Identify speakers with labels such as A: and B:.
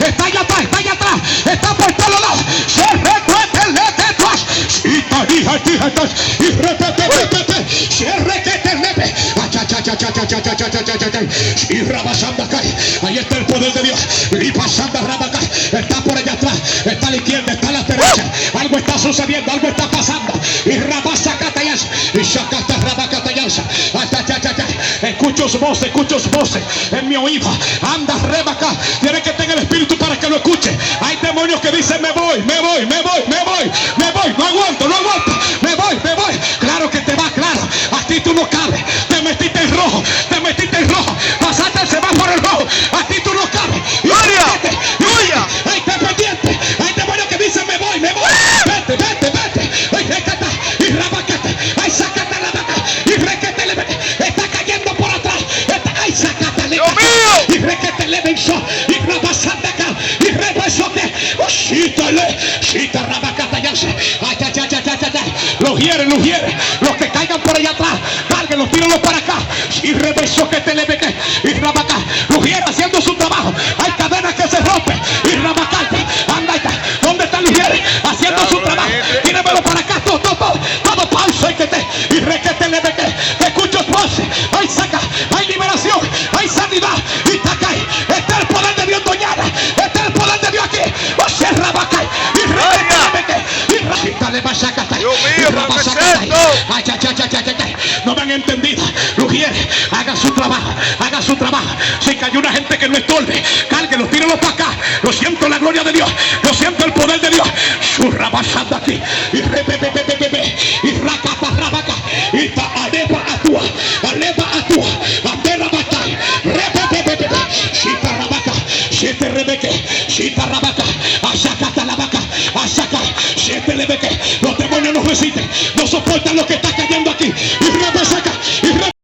A: Está allá atrás, está por todos lados. Se recuete el detrás. Y repete. Se requete el nepe. Y rabasanda cae. Ahí está el poder de Dios. Y pasando rabaca. Está por allá atrás. Está a la izquierda, está a la derecha. Algo está sucediendo, algo está pasando. Y rabasa catayas. Y shakata rabacatayas. Escucho su voces en mi oído. Anda rebaca. Tiene que tener el espíritu para que lo escuche. Hay demonios que dicen me voy. No aguanto. Me voy. Claro que te va, claro. Aquí tú no cabes. Te metiste en rojo. Pasaste el semáforo en rojo. Aquí tú no cabes.
B: ¡Gloria!
A: Ay, te pendiente. Hay demonios que dicen me voy. Vete. Ay, recata. Y rabacate. Ay, sacate la vaca. Y requete le vete. Está cayendo por atrás. Ay, sacate le vete. Y requete le venció. Y rabasanda acá. Y rebesote. Shita rabacata ya. Ay. Los hiere. Los que caigan por allá atrás. Cárguenlos, tírenlos para acá. Y rebeso que te le vete. Y rabacá. Los hiere haciendo su trabajo. Hay cadenas que se rompen. Y rabacá. Anda ahí está. ¿Dónde están los hiere? Haciendo su trabajo. Tírenmelo para acá. Todo pausa. Y requete le vete. Escucho voces. Hay saca. Hay liberación. Hay sanidad. Y está acá. Está el poder de Dios doñana. Está el poder de Dios aquí. O sea, rabacá. Y requete le vete. Y rabacá le va a sacar.
B: Dios mío, ¿qué es esto?
A: No me han entendido. Lugiere, haga su trabajo. Si cayó una gente que no estorbe, cárguelos, tírenlos para acá. Lo siento la gloria de Dios. Lo siento el poder de Dios. Surrabasando aquí. Y repepepepepep. Y racata rabaca. Y ta arepa atua. Andera batalla. Repepepepep. Shita rabaca. Shite rebeque. Shita rabaca. Ashakata la vaca. Ashaka. Shite lebeque. Los demonios no resisten. No soportan lo que está cayendo aquí.